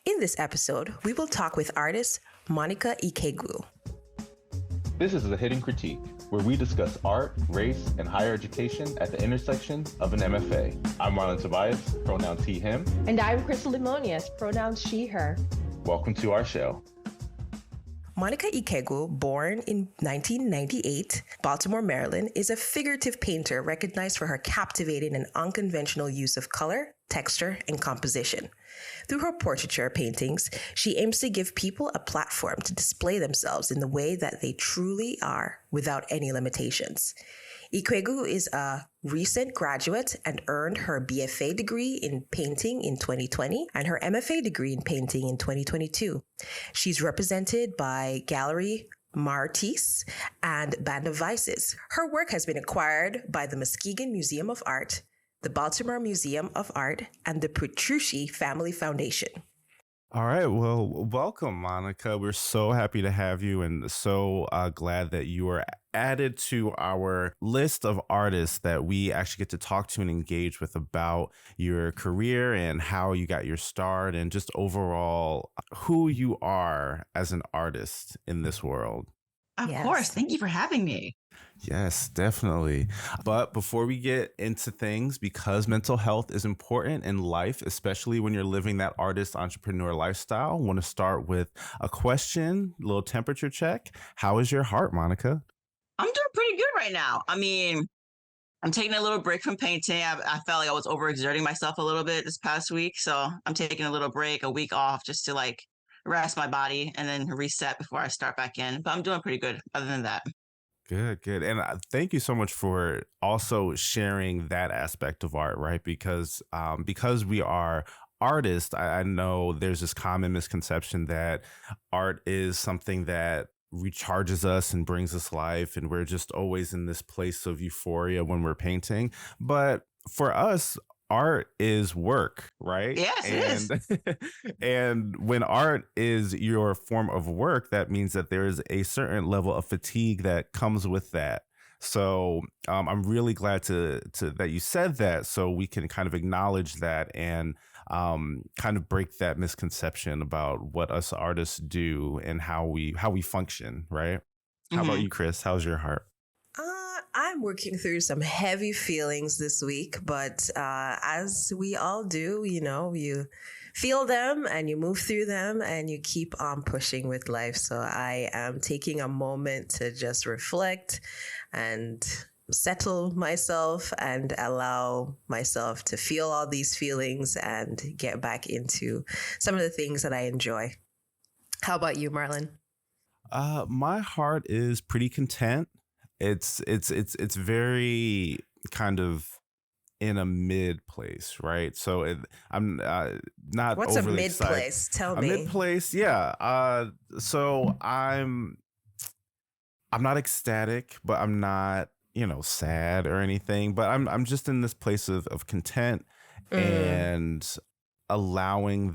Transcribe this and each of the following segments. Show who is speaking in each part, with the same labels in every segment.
Speaker 1: In this episode, we will talk with artist Monica Ikegwu.
Speaker 2: This is The Hidden Critique, where we discuss art, race, and higher education at the intersection of an MFA. I'm Marlon Tobias, pronouns he, him.
Speaker 3: And I'm Krystle Lemonias, pronouns she, her.
Speaker 2: Welcome to our show.
Speaker 1: Monica Ikegwu, born in 1998, Baltimore, Maryland, is a figurative painter recognized for her captivating and unconventional use of color, texture, and composition. Through her portraiture paintings, she aims to give people a platform to display themselves in the way that they truly are without any limitations. Ikegwu is a recent graduate and earned her BFA degree in painting in 2020 and her MFA degree in painting in 2022. She's represented by Gallery Martis and Band of Vices. Her work has been acquired by the Muskegon Museum of Art, the Baltimore Museum of Art, and the Petrucci Family Foundation.
Speaker 4: All right. Well, welcome, Monica. We're so happy to have you and so glad that you are added to our list of artists that we actually get to talk to and engage with about your career and how you got your start and just overall who you are as an artist in this world.
Speaker 5: Of course. Thank you for having me.
Speaker 4: Yes, definitely. But before we get into things, because mental health is important in life, especially when you're living that artist entrepreneur lifestyle, I want to start with a question, a little temperature check. How is your heart, Monica?
Speaker 5: I'm doing pretty good right now. I mean, I'm taking a little break from painting. I felt like I was overexerting myself a little bit this past week. So I'm taking a little break, a week off just to rest my body and then reset before I start back in. But I'm doing pretty good other than that.
Speaker 4: Good. And thank you so much for also sharing that aspect of art, right? Because we are artists, I know there's this common misconception that art is something that recharges us and brings us life, and we're just always in this place of euphoria when we're painting. But for us, art is work, right?
Speaker 5: Yes, it
Speaker 4: is. And when art is your form of work, that means that there is a certain level of fatigue that comes with that. So I'm really glad to that you said that, so we can kind of acknowledge that and kind of break that misconception about what us artists do and how we function, right? How about you, Chris? How's your heart?
Speaker 1: I'm working through some heavy feelings this week, but as we all do, you feel them and you move through them and you keep on pushing with life. So I am taking a moment to just reflect and settle myself and allow myself to feel all these feelings and get back into some of the things that I enjoy. How about you, Marlon?
Speaker 4: My heart is pretty content. It's very kind of in a mid place, right? So I'm not.
Speaker 1: What's a mid
Speaker 4: excited.
Speaker 1: Place? Tell me.
Speaker 4: A mid place, yeah. So I'm not ecstatic, but I'm not sad or anything. But I'm just in this place of content and allowing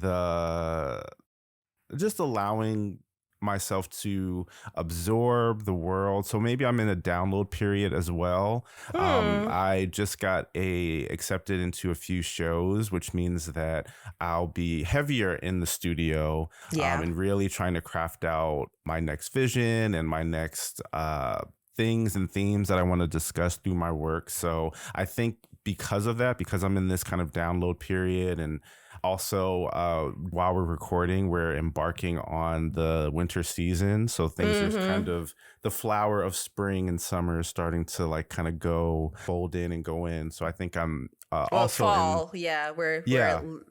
Speaker 4: myself to absorb the world. So maybe I'm in a download period as well. I just got accepted into a few shows, which means that I'll be heavier in the studio and really trying to craft out my next vision and my next things and themes that I want to discuss through my work. So I think because of that, because I'm in this kind of download period, and also while we're recording, we're embarking on the winter season. So things are kind of, the flower of spring and summer is starting to kind of fold in and go in. So I think I'm also
Speaker 1: fall. We're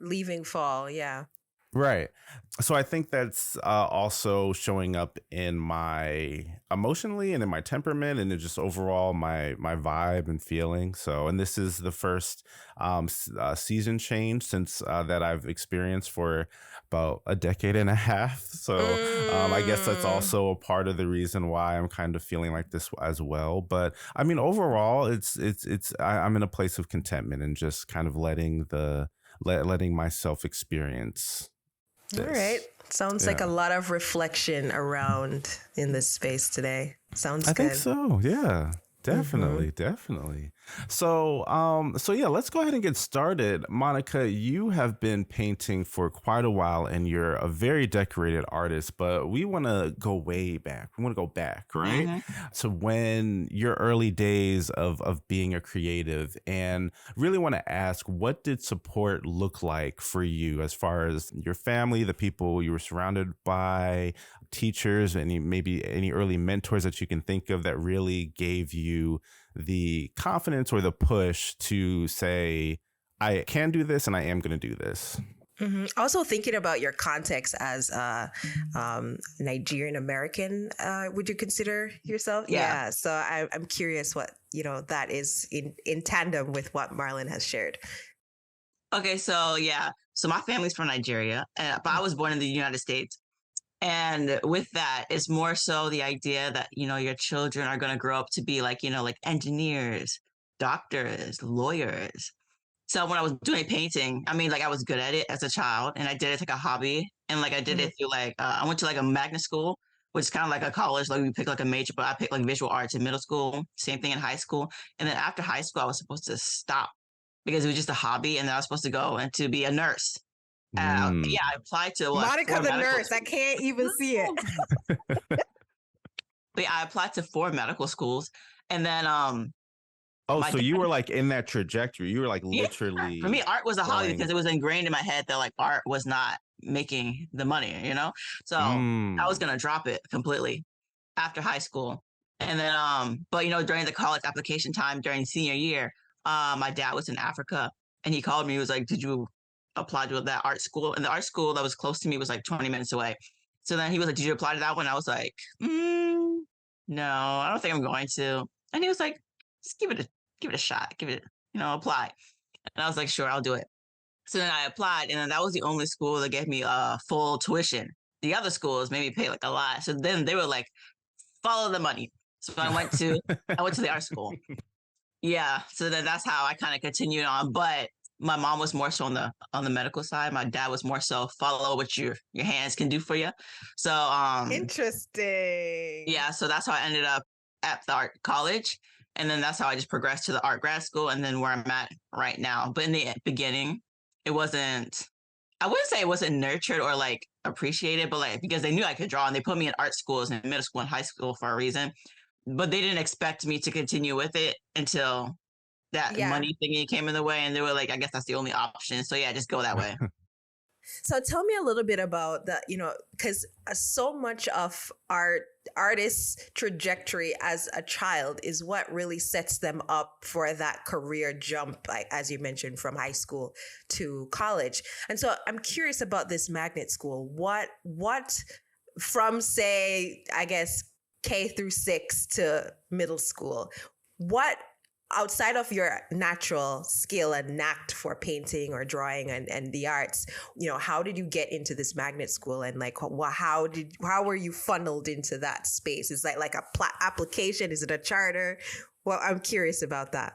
Speaker 1: leaving fall. Yeah.
Speaker 4: Right. So I think that's also showing up in my emotionally and in my temperament and in just overall my vibe and feeling. So, and this is the first season change since that I've experienced for about a decade and a half. So I guess that's also a part of the reason why I'm kind of feeling like this as well. But I mean, overall, I'm in a place of contentment and just kind of letting myself experience this.
Speaker 1: All right. Sounds like a lot of reflection around in this space today. Sounds good.
Speaker 4: I think so. Yeah. Definitely, definitely. So yeah, let's go ahead and get started. Monica, you have been painting for quite a while and you're a very decorated artist, but we want to go way back. We want to go back, right?
Speaker 5: Hmm.
Speaker 4: To when your early days of being a creative, and really want to ask, what did support look like for you as far as your family, the people you were surrounded by, teachers, maybe any early mentors that you can think of that really gave you the confidence or the push to say, I can do this and I am going to do this?
Speaker 1: Also, thinking about your context as Nigerian American, would you consider yourself?
Speaker 5: Yeah.
Speaker 1: So I'm curious what that is in tandem with what Marlon has shared.
Speaker 5: Okay, so yeah, so my family's from Nigeria, but I was born in the United States. And with that, it's more so the idea that, your children are going to grow up to be like, like engineers, doctors, lawyers. So when I was doing painting, I mean, like I was good at it as a child and I did it like a hobby. And like I did it through like, I went to like a magnet school, which is kind of like a college, like we pick like a major, but I picked like visual arts in middle school, same thing in high school. And then after high school, I was supposed to stop because it was just a hobby. And then I was supposed to go and to be a nurse.
Speaker 4: Mm.
Speaker 5: Yeah, I applied to
Speaker 1: Monica
Speaker 5: 4
Speaker 1: the
Speaker 5: medical
Speaker 1: nurse. I can't even see it.
Speaker 5: But yeah, I applied to 4 medical schools, and then
Speaker 4: Oh,
Speaker 5: my
Speaker 4: so
Speaker 5: dad,
Speaker 4: you were like in that trajectory. You were like
Speaker 5: yeah, for me,
Speaker 4: literally
Speaker 5: art was a hobby
Speaker 4: going.
Speaker 5: because it was ingrained in my head that like art was not making the money, So I was
Speaker 4: Mm.
Speaker 5: gonna drop it completely after high school, and then but during the college application time during senior year, my dad was in Africa, and he called me. He was like, "Did you apply to that art school?" And the art school that was close to me was like 20 minutes away. So then he was like, "Did you apply to that one?" I was like, "No, I don't think I'm going to." And he was like, "Just give it a shot, give it, apply." And I was like, "Sure, I'll do it." So then I applied, and then that was the only school that gave me full tuition. The other schools made me pay like a lot. So then they were like, "Follow the money." So I went to the art school. Yeah. So then that's how I kind of continued on. But my mom was more so on the medical side. My dad was more so follow what your hands can do for you. So
Speaker 1: Interesting.
Speaker 5: yeah, so that's how I ended up at the art college. And then that's how I just progressed to the art grad school and then where I'm at right now. But in the beginning, it wasn't, I wouldn't say it wasn't nurtured or like appreciated, but like because they knew I could draw and they put me in art schools in middle school and high school for a reason. But they didn't expect me to continue with it until that
Speaker 1: Yeah.
Speaker 5: money thingy came in the way. And they were like, I guess that's the only option. So yeah, just go that way.
Speaker 1: So tell me a little bit about that, because so much of artists' trajectory as a child is what really sets them up for that career jump, like, as you mentioned, from high school to college. And so I'm curious about this magnet school. What from, say, I guess, K through 6 to middle school, what outside of your natural skill and knack for painting or drawing and the arts, how did you get into this magnet school, and like how were you funneled into that space? Is that like a application? Is it a charter? Well, I'm curious about that.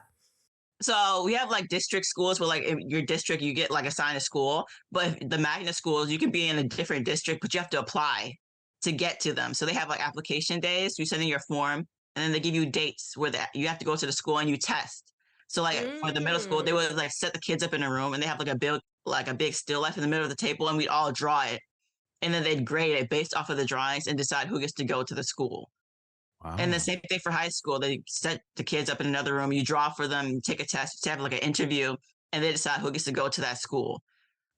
Speaker 5: So we have like district schools where like in your district you get like assigned a school, but the magnet schools you can be in a different district, but you have to apply to get to them. So they have like application days. You send in your form, and then they give you dates where that you have to go to the school and you test. So like for the middle school, they would like set the kids up in a room and they have like a big still life in the middle of the table, and we'd all draw it, and then they'd grade it based off of the drawings and decide who gets to go to the school.
Speaker 4: Wow.
Speaker 5: And the same thing for high school. They set the kids up in another room. You draw for them, you take a test, you have like an interview, and they decide who gets to go to that school.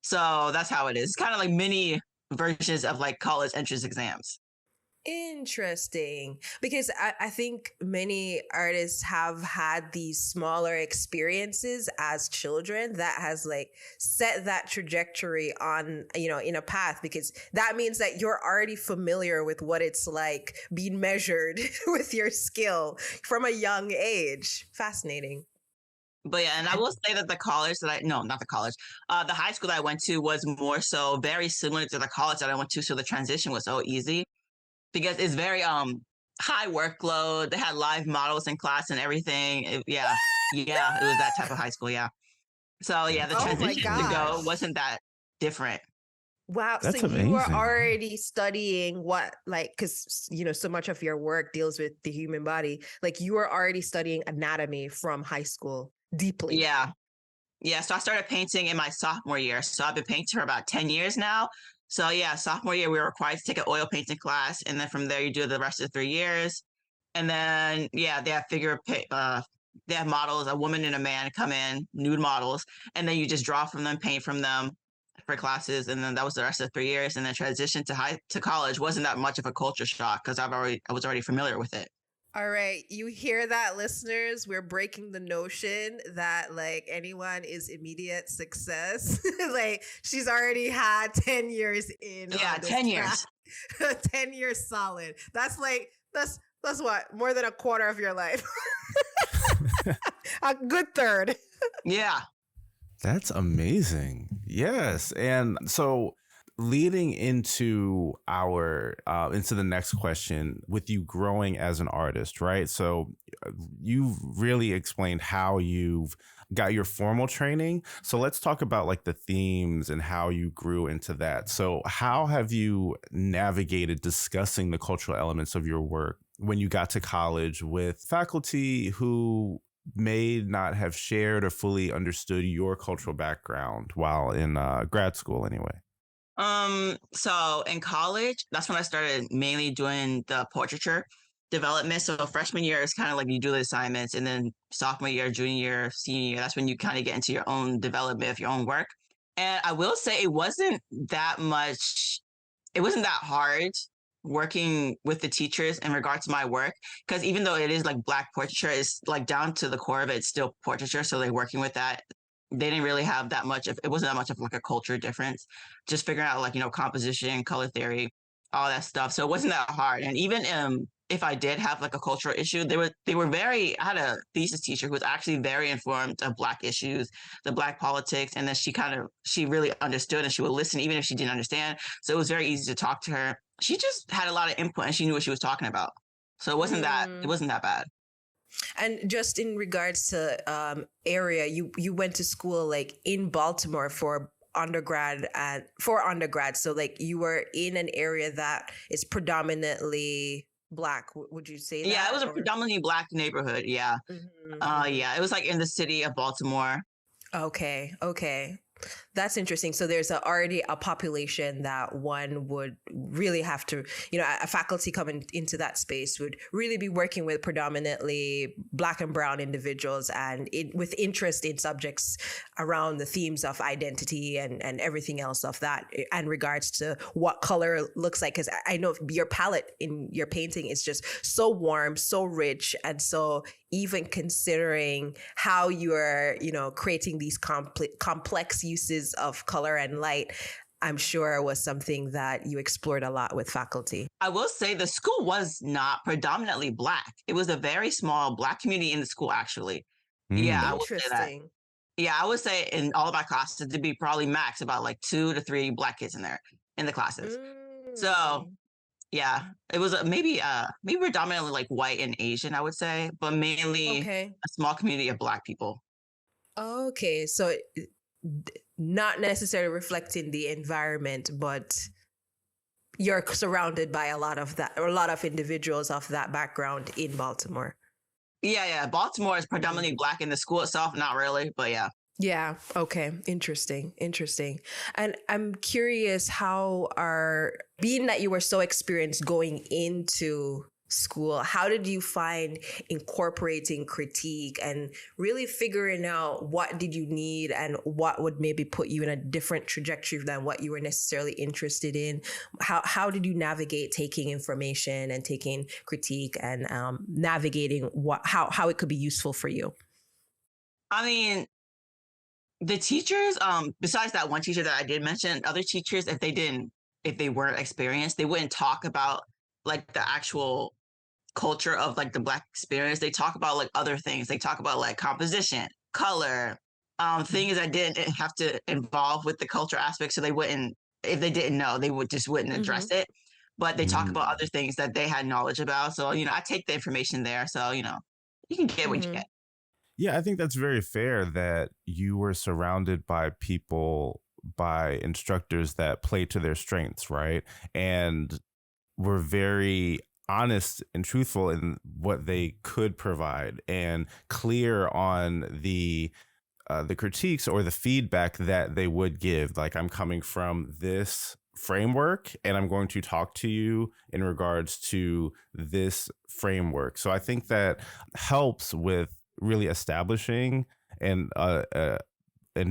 Speaker 5: So that's how it is. It's kind of like mini versions of like college entrance exams.
Speaker 1: Interesting. Because I think many artists have had these smaller experiences as children that has like set that trajectory on, in a path, because that means that you're already familiar with what it's like being measured with your skill from a young age. Fascinating.
Speaker 5: But yeah, and I will say that the college that no, not the college, the high school that I went to was more so very similar to the college that I went to. So the transition was so easy because it's very high workload. They had live models in class and everything. Yeah, it was that type of high school. Yeah. So yeah, the transition to go wasn't that different.
Speaker 1: Wow. So
Speaker 4: That's
Speaker 1: you were
Speaker 4: amazing.
Speaker 1: already studying what, like, because, so much of your work deals with the human body. Like, you were already studying anatomy from high school deeply.
Speaker 5: Yeah. Yeah. So I started painting in my sophomore year. So I've been painting for about 10 years now. So yeah, sophomore year, we were required to take an oil painting class. And then from there, you do the rest of the 3 years. And then, yeah, they have they have models, a woman and a man come in, nude models. And then you just draw from them, paint from them for classes. And then that was the rest of the 3 years. And then transition to college wasn't that much of a culture shock because I was already familiar with it.
Speaker 1: All right. You hear that, listeners? We're breaking the notion that like anyone is immediate success. Like she's already had 10 years in.
Speaker 5: Yeah, 10 years.
Speaker 1: 10 years solid. That's what? More than a quarter of your life. A good third.
Speaker 5: Yeah.
Speaker 4: That's amazing. Yes. And so leading into into the next question, with you growing as an artist, right? So you've really explained how you've got your formal training. So let's talk about like the themes and how you grew into that. So how have you navigated discussing the cultural elements of your work when you got to college with faculty who may not have shared or fully understood your cultural background while in grad school anyway?
Speaker 5: So in college, that's when I started mainly doing the portraiture development. So freshman year is kind of like you do the assignments, and then sophomore year, junior year, senior year, that's when you kind of get into your own development of your own work. And I will say it wasn't that hard working with the teachers in regards to my work, because even though it is like Black portraiture, it's like down to the core of it, it's still portraiture. So they're working with that. They didn't really have that much of, it wasn't that much of like a culture difference, just figuring out like, composition, color theory, all that stuff. So it wasn't that hard. And even if I did have like a cultural issue, I had a thesis teacher who was actually very informed of Black issues, the Black politics. And then she really understood and she would listen even if she didn't understand. So it was very easy to talk to her. She just had a lot of input and she knew what she was talking about. So it wasn't that bad.
Speaker 1: And just in regards to area, you went to school like in Baltimore for undergrad. So like you were in an area that is predominantly Black. Would you say that?
Speaker 5: Yeah, it was a predominantly Black neighborhood. Yeah.
Speaker 1: Mm-hmm.
Speaker 5: Yeah, it was like in the city of Baltimore.
Speaker 1: Okay. That's interesting. So there's already a population that one would really have to, a faculty coming into that space would really be working with predominantly Black and brown individuals and with interest in subjects around the themes of identity and everything else of that in regards to what color looks like. Because I know your palette in your painting is just so warm, so rich. And so even considering how you're, creating these complex uses of color and light, I'm sure was something that you explored a lot with faculty.
Speaker 5: I will say the school was not predominantly Black. It was a very small Black community in the school, actually. Yeah, I would say that. Yeah, I would say in all of my classes, there'd be probably max about like 2 to 3 Black kids in the classes. So yeah, it was maybe predominantly like white and Asian, I would say, but mainly a small community of Black people.
Speaker 1: Okay, so not necessarily reflecting the environment, but you're surrounded by a lot of individuals of that background in Baltimore.
Speaker 5: Yeah. Baltimore is predominantly Black in the school itself, not really, but yeah.
Speaker 1: Yeah. Okay. Interesting. And I'm curious being that you were so experienced going into school, how did you find incorporating critique and really figuring out what did you need and what would maybe put you in a different trajectory than what you were necessarily interested in? How did you navigate taking information and taking critique and navigating how it could be useful for you?
Speaker 5: I mean, the teachers, besides that one teacher that I did mention, other teachers, if they weren't experienced, they wouldn't talk about like the actual culture of like the Black experience. They talk about like other things. They talk about like composition, color, things that didn't have to involve with the culture aspect. So they wouldn't, if they didn't know, they wouldn't address it. But they talk about other things that they had knowledge about. So, I take the information there. So, you can get what you get.
Speaker 4: Yeah, I think that's very fair that you were surrounded by people by instructors that play to their strengths, right? And were very honest and truthful in what they could provide and clear on the critiques or the feedback that they would give. Like, I'm coming from this framework and I'm going to talk to you in regards to this framework. So I think that helps with really establishing and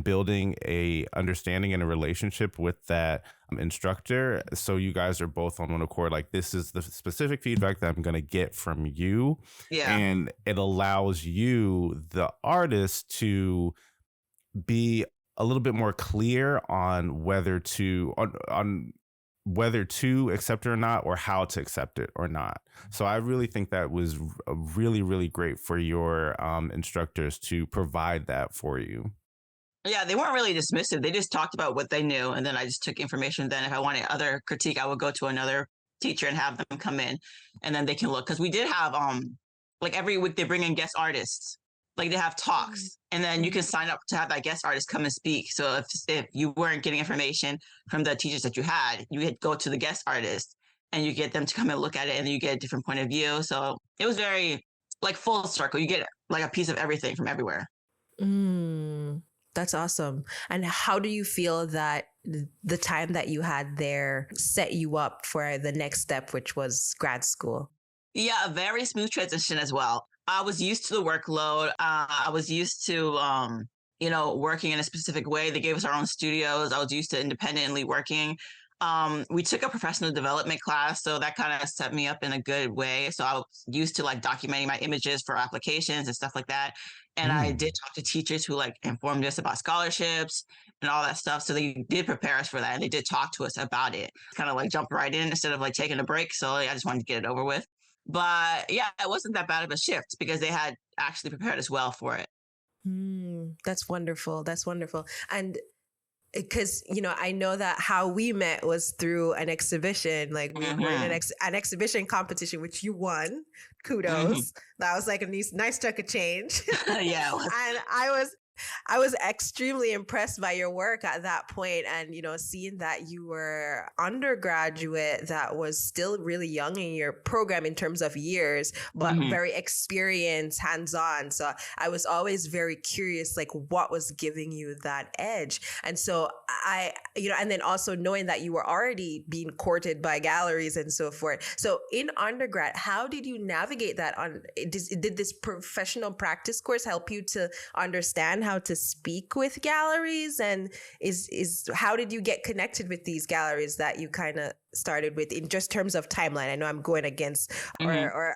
Speaker 4: building a understanding and a relationship with that instructor. So you guys are both on one accord. Like, this is the specific feedback that I'm going to get from you.
Speaker 5: Yeah.
Speaker 4: And it allows you, the artist, to be a little bit more clear on whether to accept it or not, or how to accept it or not. So I really think that was really, really great for your instructors to provide that for you.
Speaker 5: Yeah, they weren't really dismissive. They just talked about what they knew, and then I just took information. Then if I wanted other critique, I would go to another teacher and have them come in, and then they can look. Because we did have like every week they bring in guest artists. Like, they have talks, and then you can sign up to have that guest artist come and speak. So if you weren't getting information from the teachers that you had go to the guest artist, and you get them to come and look at it, and you get a different point of view. So it was very like full circle. You get like a piece of everything from everywhere.
Speaker 1: That's awesome. And how do you feel that the time that you had there set you up for the next step, which was grad school?
Speaker 5: Yeah, a very smooth transition as well. I was used to the workload. I was used to, working in a specific way. They gave us our own studios. I was used to independently working. We took a professional development class, so that kind of set me up in a good way. So I was used to like documenting my images for applications and stuff like that. And I did talk to teachers who like informed us about scholarships and all that stuff. So they did prepare us for that, and they did talk to us about it. Kind of like jump right in instead of like taking a break. So I just wanted to get it over with. But yeah, it wasn't that bad of a shift because they had actually prepared us well for it.
Speaker 1: That's wonderful. That's wonderful. And because, I know that how we met was through an exhibition. Like, we were in an exhibition competition, which you won. Kudos. That was like a nice chunk of change.
Speaker 5: Yeah.
Speaker 1: And I was extremely impressed by your work at that point, and seeing that you were undergraduate that was still really young in your program in terms of years, but very experienced, hands-on. So I was always very curious, like, what was giving you that edge. And so and then also knowing that you were already being courted by galleries and so forth. So in undergrad, how did you navigate that? Did this professional practice course help you to understand how to speak with galleries, and how did you get connected with these galleries that you kind of started with in just terms of timeline? I know I'm going against our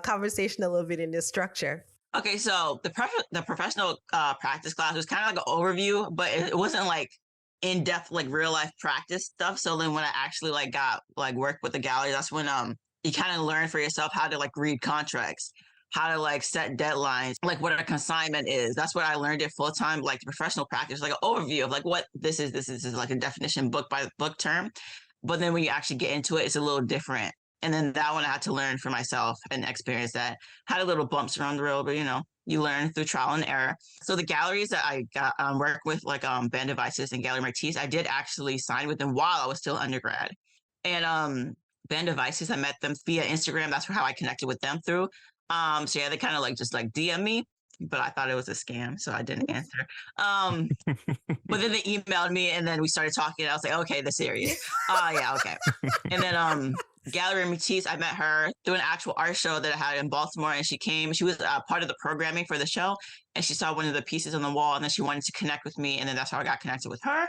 Speaker 1: conversation a little bit in this structure.
Speaker 5: Okay, so the professional practice class was kind of like an overview, but it wasn't like in depth like real life practice stuff. So then when I actually like got like work with the gallery, that's when you kind of learn for yourself how to like read contracts, how to like set deadlines, like what a consignment is. That's what I learned it full time, like the professional practice, like an overview of like what this is. This is like a definition book by book term. But then when you actually get into it, it's a little different. And then that one I had to learn for myself and experience that. Had a little bumps around the road, but you learn through trial and error. So the galleries that I got work with, like Band Devices and Gallery Martis, I did actually sign with them while I was still undergrad. And Band Devices, I met them via Instagram. That's how I connected with them through. So yeah, they kind of like just like DM me, but I thought it was a scam, so I didn't answer. But then they emailed me, and then we started talking. And I was like, okay, they're serious. Yeah, okay. And then Gallery Matisse, I met her through an actual art show that I had in Baltimore, and she came. She was part of the programming for the show, and she saw one of the pieces on the wall, and then she wanted to connect with me, and then that's how I got connected with her.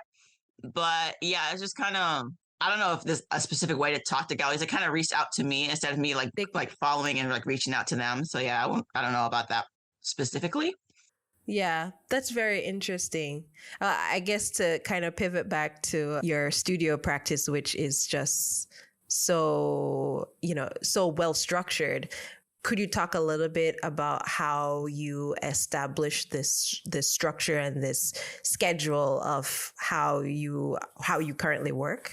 Speaker 5: But yeah, it's just kind of, I don't know if there's a specific way to talk to galleries. They kind of reached out to me instead of me like following and like reaching out to them. So yeah, I don't know about that specifically.
Speaker 1: Yeah, that's very interesting. I guess to kind of pivot back to your studio practice, which is just so well structured. Could you talk a little bit about how you established this structure and this schedule of how you currently work?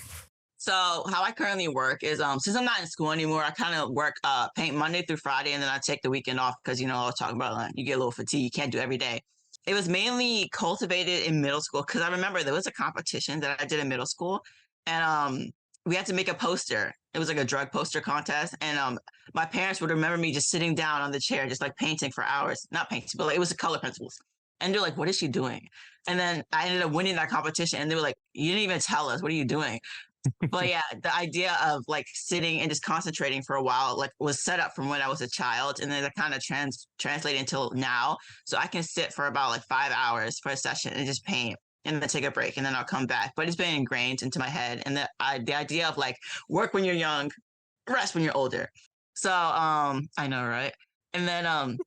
Speaker 5: So how I currently work is, since I'm not in school anymore, I kind of work paint Monday through Friday, and then I take the weekend off because, I was talking about you get a little fatigue, you can't do every day. it was mainly cultivated in middle school because I remember there was a competition that I did in middle school, and we had to make a poster. It was like a drug poster contest, and my parents would remember me just sitting down on the chair, just like painting for hours. Not painting, but like it was the color pencils. And they're like, "What is she doing?" And then I ended up winning that competition, and they were like, "You didn't even tell us. What are you doing?" But yeah, the idea of like sitting and just concentrating for a while, like was set up from when I was a child, and then it kind of translated until now. So I can sit for about like 5 hours for a session and just paint, and then take a break, and then I'll come back. But it's been ingrained into my head, and the idea of like work when you're young, rest when you're older. So I know, right? And then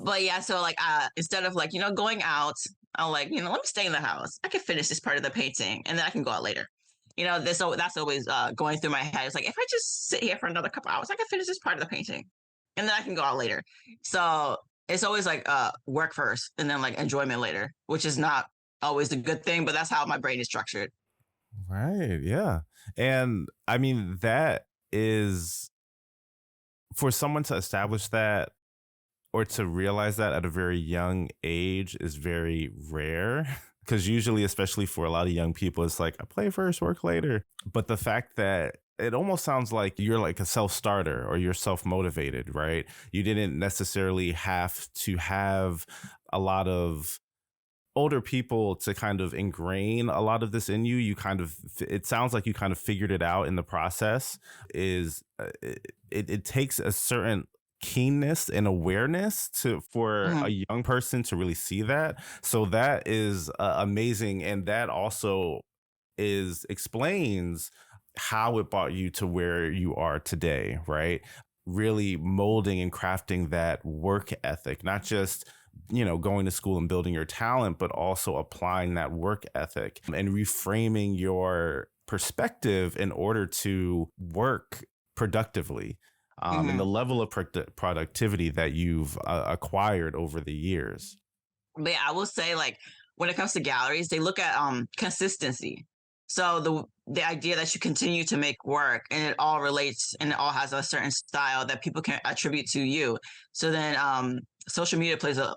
Speaker 5: but yeah, so like instead of like going out, I'll like let me stay in the house. I can finish this part of the painting, and then I can go out later. That's always going through my head. It's like if I just sit here for another couple hours, I can finish this part of the painting, and then I can go out later. So it's always like work first, and then like enjoyment later, which is not always a good thing, but that's how my brain is structured.
Speaker 4: Right. Yeah. And I mean, that is for someone to establish that or to realize that at a very young age is very rare. Because usually, especially for a lot of young people, it's like, I play first, work later. But the fact that it almost sounds like you're like a self-starter or you're self-motivated, right? You didn't necessarily have to have a lot of older people to kind of ingrain a lot of this in you. It sounds like you kind of figured it out in the process. It takes a certain keenness and awareness for a young person to really see that. So that is amazing, and that also explains how it brought you to where you are today, right? Really molding and crafting that work ethic, not just going to school and building your talent, but also applying that work ethic and reframing your perspective in order to work productively. And the level of productivity that you've acquired over the years.
Speaker 5: But yeah, I will say, like, when it comes to galleries, they look at consistency. So the idea that you continue to make work, and it all relates and it all has a certain style that people can attribute to you. So then social media plays a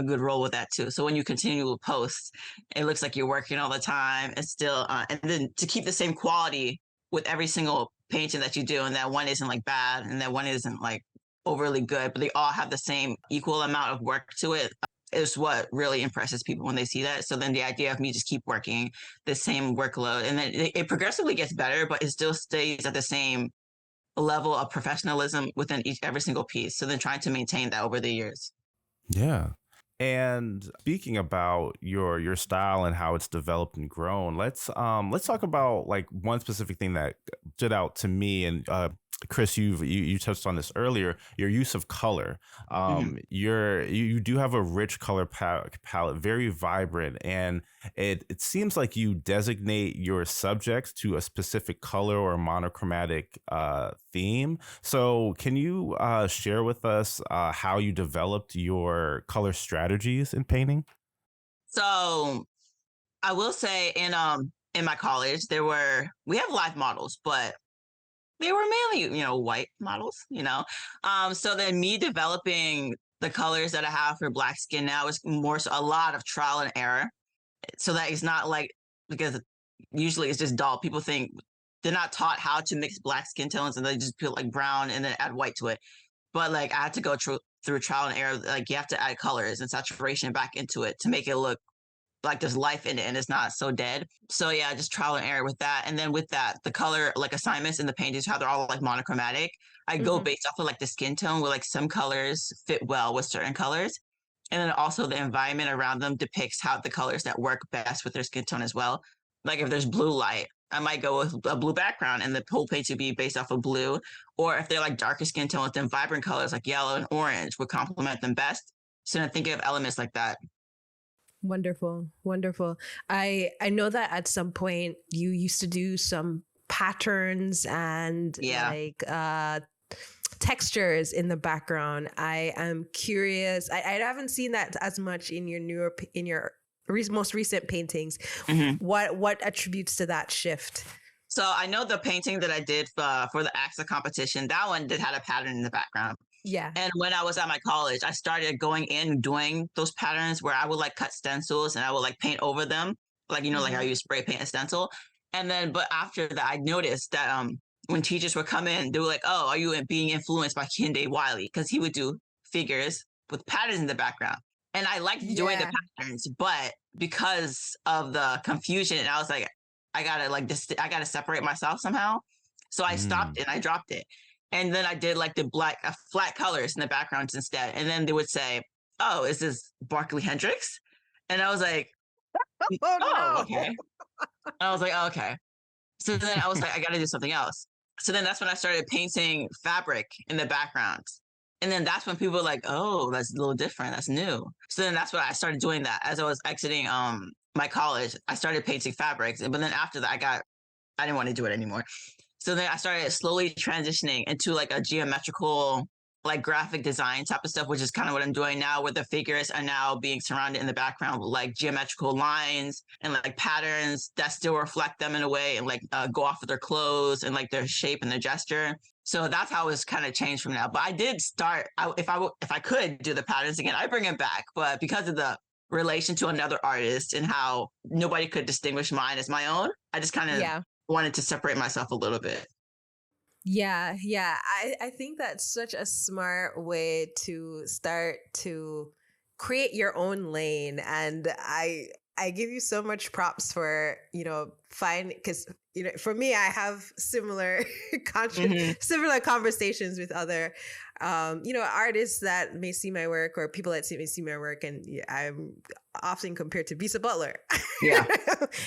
Speaker 5: good role with that too. So when you continue to post, it looks like you're working all the time. It's still and then to keep the same quality with every single painting that you do, and that one isn't like bad and that one isn't like overly good, but they all have the same equal amount of work to it, is what really impresses people when they see that. So then the idea of me just keep working the same workload, and then it progressively gets better, but it still stays at the same level of professionalism within every single piece. So then trying to maintain that over the years.
Speaker 4: Yeah. And speaking about your style and how it's developed and grown, let's talk about like one specific thing that stood out to me. And Chris, you touched on this earlier, your use of color. You do have a rich color palette, very vibrant, and it seems like you designate your subjects to a specific color or monochromatic theme. So can you share with us how you developed your color strategies in painting?
Speaker 5: So I will say in my college we have live models, but they were mainly, white models, So then me developing the colors that I have for black skin now is more so a lot of trial and error. So that it's not like, because usually it's just dull. People think they're not taught how to mix black skin tones, and they just put like brown and then add white to it. But like I had to go through trial and error. Like you have to add colors and saturation back into it to make it look like there's life in it and it's not so dead. So yeah, just trial and error with that. And then with that, the color like assignments in the paintings, how they're all like monochromatic. I go based off of like the skin tone, where like some colors fit well with certain colors. And then also the environment around them depicts how the colors that work best with their skin tone as well. Like if there's blue light, I might go with a blue background and the whole painting would be based off of blue. Or if they're like darker skin tone, then vibrant colors like yellow and orange would complement them best. So then think of elements like that.
Speaker 1: Wonderful. Wonderful. I know that at some point you used to do some patterns and textures in the background. I am curious. I haven't seen that as much in your most recent paintings. What attributes to that shift?
Speaker 5: So I know the painting that I did for the AXA competition, that one had a pattern in the background.
Speaker 6: Yeah.
Speaker 5: And when I was at my college, I started going in and doing those patterns where I would like cut stencils and I would like paint over them. Like, you know, like how you spray paint a stencil. And then, but after that, I noticed that when teachers would come in, they were like, oh, are you being influenced by Kehinde Wiley? Because he would do figures with patterns in the background. And I liked doing the patterns, but because of the confusion, I was like, I gotta like this, I gotta separate myself somehow. So I stopped and I dropped it. And then I did like the black flat colors in the backgrounds instead. And then they would say, oh, is this Barkley Hendricks? And I was like, oh, okay. And I was like, oh, okay. So then I was like, I got to do something else. So then that's when I started painting fabric in the backgrounds. And then that's when people were like, oh, that's a little different. That's new. So then that's what I started doing that as I was exiting my college. I started painting fabrics. But then after that, I didn't want to do it anymore. So then I started slowly transitioning into like a geometrical, like graphic design type of stuff, which is kind of what I'm doing now, where the figures are now being surrounded in the background with like geometrical lines and like patterns that still reflect them in a way and like go off of their clothes and like their shape and their gesture. So that's how it's kind of changed from now. But I did start, if I could do the patterns again, I bring it back. But because of the relation to another artist and how nobody could distinguish mine as my own, I just kind of wanted to separate myself a little bit.
Speaker 6: Yeah. I think that's such a smart way to start to create your own lane. And I give you so much props for, because, for me, I have similar similar conversations with other, artists that may see my work or people that may see my work. And I'm often compared to Bisa Butler.
Speaker 5: Yeah.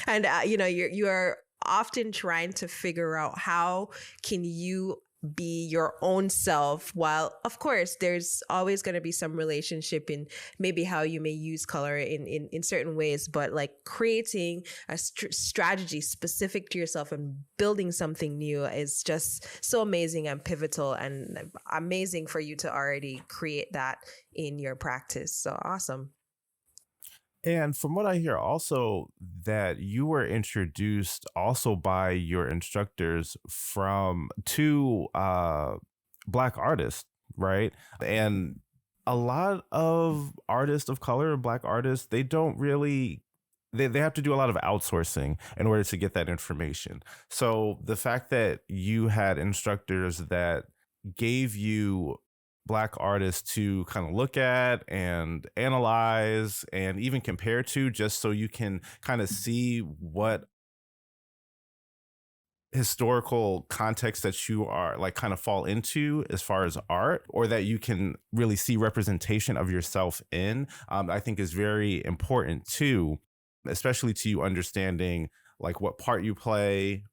Speaker 6: And, you are often trying to figure out how can you be your own self, while of course there's always going to be some relationship in maybe how you may use color in certain ways, but like creating a strategy specific to yourself and building something new is just so amazing and pivotal, and amazing for you to already create that in your practice. So awesome.
Speaker 4: And from what I hear also, that you were introduced also by your instructors to Black artists, right? And a lot of artists of color, Black artists, they don't really, they have to do a lot of outsourcing in order to get that information. So the fact that you had instructors that gave you Black artists to kind of look at and analyze and even compare to, just so you can kind of see what historical context that you are like kind of fall into as far as art, or that you can really see representation of yourself in, I think is very important too, especially to you understanding like what part you play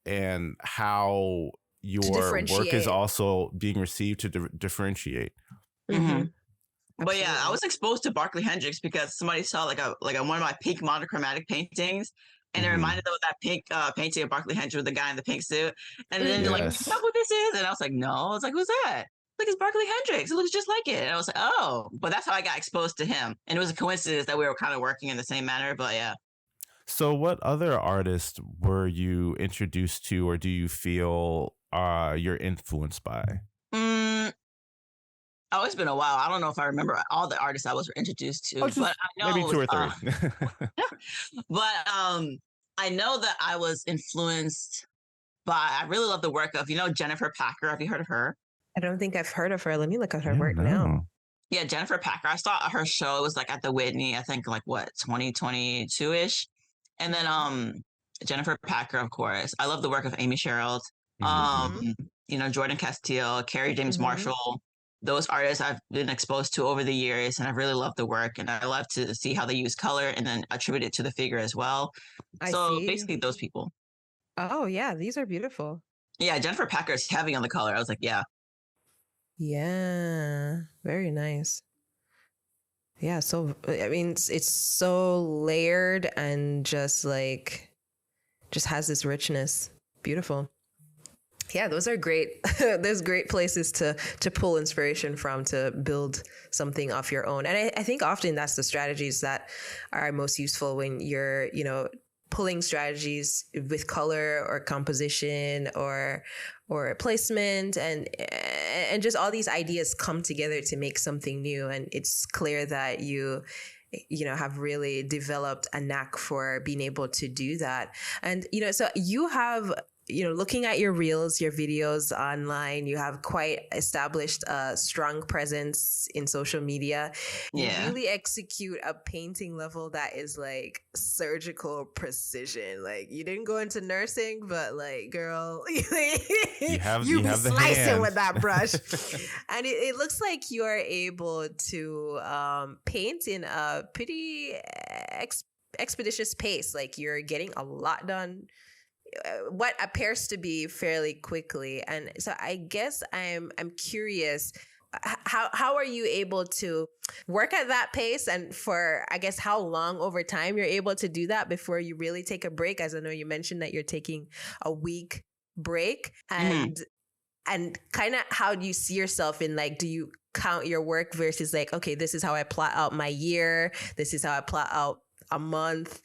Speaker 4: and how your work is also being received to differentiate.
Speaker 5: Mm-hmm. But yeah, I was exposed to Barkley Hendricks because somebody saw like one of my pink monochromatic paintings, and it reminded them of that pink painting of Barkley Hendricks with the guy in the pink suit. And then they're like, "Is that what this is?" And I was like, "No." I was like, "Who's that?" Like, it's Barkley Hendricks. It looks just like it. And I was like, "Oh." But that's how I got exposed to him, and it was a coincidence that we were kind of working in the same manner. But yeah.
Speaker 4: So what other artists were you introduced to, or do you feel you're influenced by?
Speaker 5: Oh, it's been a while. I don't know if I remember all the artists I was introduced to, but I know
Speaker 4: maybe 2 or 3.
Speaker 5: But I know that I was influenced by, I really love the work of, Jennifer Packer. Have you heard of her?
Speaker 6: I don't think I've heard of her. Let me look at her work now.
Speaker 5: Yeah, Jennifer Packer. I saw her show. It was like at the Whitney, I think 2022-ish. And then Jennifer Packer, of course. I love the work of Amy Sherald. Jordan Castile, Carrie James Marshall. Those artists I've been exposed to over the years, and I've really loved the work, and I love to see how they use color and then attribute it to the figure as well. Basically those people.
Speaker 6: Oh yeah, these are beautiful.
Speaker 5: Yeah, Jennifer Packer is heavy on the color. I was like, yeah.
Speaker 6: Yeah, very nice. Yeah, so I mean, it's so layered and just has this richness. Beautiful. Yeah, those are great. There's great places to pull inspiration from to build something off your own. And I think often that's the strategies that are most useful when you're, pulling strategies with color or composition or placement, and just all these ideas come together to make something new. And it's clear that you have really developed a knack for being able to do that. And so you have, looking at your reels, your videos online, you have quite established a strong presence in social media. You really execute a painting level that is like surgical precision. Like, you didn't go into nursing, but like, girl, you be slicing with that brush. And it looks like you are able to paint in a pretty expeditious pace. Like, you're getting a lot done what appears to be fairly quickly. And so I guess I'm curious, how are you able to work at that pace, and for, I guess, how long over time you're able to do that before you really take a break? As I know you mentioned that you're taking a week break, and kind of how do you see yourself in, like, do you count your work versus like, okay, this is how I plot out my year, this is how I plot out a month?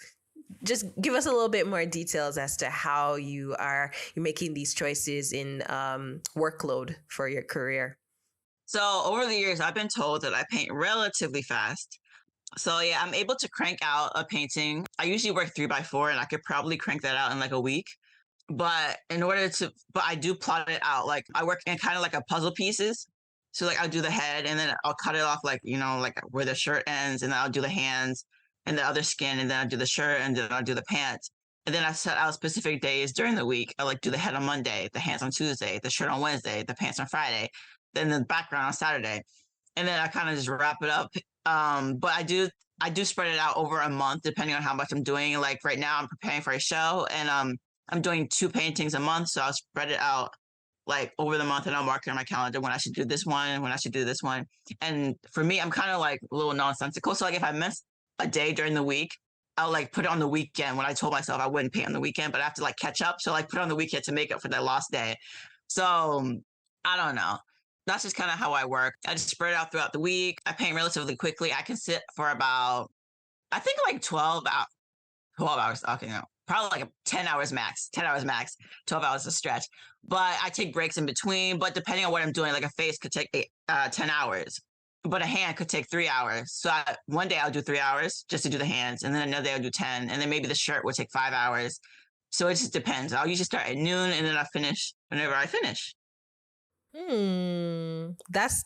Speaker 6: Just give us a little bit more details as to how you're making these choices in workload for your career.
Speaker 5: So over the years, I've been told that I paint relatively fast. So yeah, I'm able to crank out a painting. I usually work 3x4, and I could probably crank that out in like a week. But I do plot it out. Like, I work in kind of like a puzzle pieces. So like, I'll do the head, and then I'll cut it off, like, like where the shirt ends, and then I'll do the hands and the other skin, and then I'll do the shirt, and then I'll do the pants. And then I set out specific days during the week. I like do the head on Monday, the hands on Tuesday, the shirt on Wednesday, the pants on Friday, then the background on Saturday. And then I kind of just wrap it up. But I do spread it out over a month, depending on how much I'm doing. Like right now I'm preparing for a show, and I'm doing 2 paintings a month. So I'll spread it out like over the month, and I'll mark it on my calendar when I should do this one, when I should do this one. And for me, I'm kind of like a little nonsensical. So like, if I miss a day during the week, I'll like put it on the weekend, when I told myself I wouldn't paint on the weekend, but I have to like catch up. So like, put it on the weekend to make up for that lost day. So I don't know. That's just kind of how I work. I just spread it out throughout the week. I paint relatively quickly. I can sit for about, I think, like 12 hours. Okay, no, probably like 10 hours max. 12 hours is a stretch. But I take breaks in between. But depending on what I'm doing, like a face could take 10 hours. But a hand could take 3 hours. So one day I'll do 3 hours just to do the hands. And then another day I'll do 10. And then maybe the shirt will take 5 hours. So it just depends. I'll usually start at noon, and then I'll finish whenever I finish.
Speaker 6: That's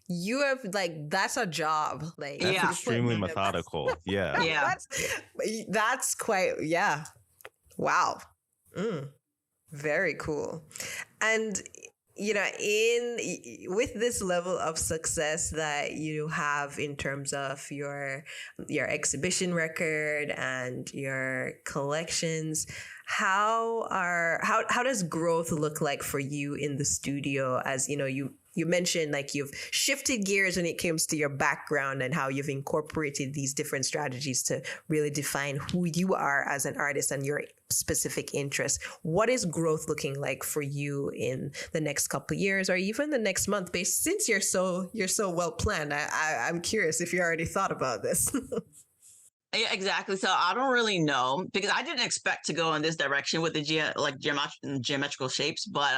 Speaker 6: you have, like, that's a job. Like,
Speaker 4: that's extremely methodical. Yeah.
Speaker 6: That's quite, wow. Very cool. And with this level of success that you have in terms of your exhibition record and your collections, how does growth look like for you in the studio? As you mentioned, like, you've shifted gears when it comes to your background and how you've incorporated these different strategies to really define who you are as an artist and your specific interests. What is growth looking like for you in the next couple of years, or even the next month? Since you're so well planned, I'm curious if you already thought about this.
Speaker 5: Yeah, exactly. So I don't really know, because I didn't expect to go in this direction with the geometrical shapes. But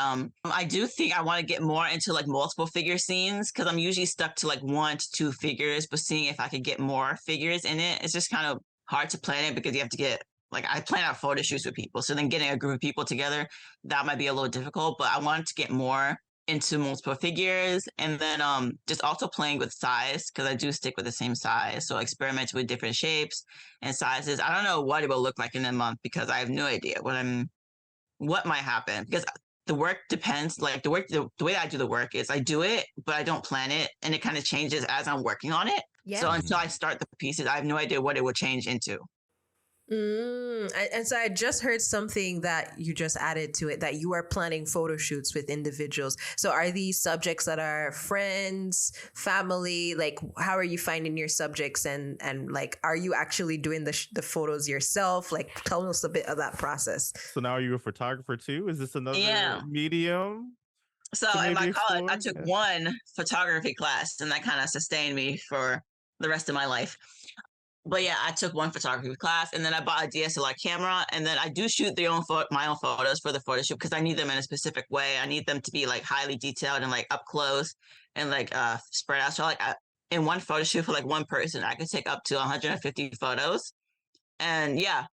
Speaker 5: I do think I want to get more into like multiple figure scenes, because I'm usually stuck to like 1 to 2 figures. But seeing if I could get more figures in it, it's just kind of hard to plan it, because you have to get, like, I plan out photo shoots with people. So then getting a group of people together, that might be a little difficult. But I wanted to get more into multiple figures, and then just also playing with size, because I do stick with the same size. So experiment with different shapes and sizes. I don't know what it will look like in a month, because I have no idea what might happen, because the work depends. Like the way that I do the work is I do it, but I don't plan it, and it kind of changes as I'm working on it. Yeah. So until I start the pieces, I have no idea what it will change into.
Speaker 6: And so I just heard something that you just added to it, that you are planning photo shoots with individuals. So are these subjects that are friends, family? Like, how are you finding your subjects, and like, are you actually doing the photos yourself? Like, tell us a bit of that process.
Speaker 4: So now are you a photographer too? Is this another medium?
Speaker 5: So in my college, I took one photography class, and that kind of sustained me for the rest of my life. But yeah, I took one photography class, and then I bought a DSLR camera, and then I do shoot my own photos for the photo shoot because I need them in a specific way. I need them to be like highly detailed and like up close and like spread out. So in one photo shoot for like one person, I could take up to 150 photos, and yeah.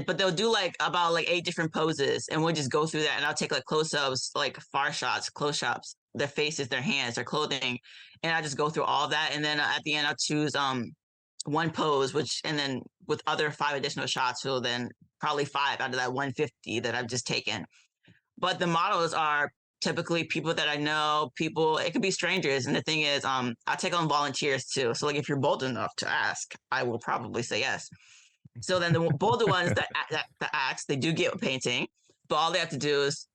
Speaker 5: But they'll do like about like 8 different poses, and we'll just go through that, and I'll take like close-ups, like far shots, close shots, their faces, their hands, their clothing, and I just go through all that, and then at the end I'll choose one pose, and then with other 5 additional shots, so then probably 5 out of that 150 that I've just taken. But the models are typically people that I know, it could be strangers. And the thing is, I take on volunteers too. So like if you're bold enough to ask, I will probably say yes. So then the bolder ones that ask, they do get a painting, but all they have to do is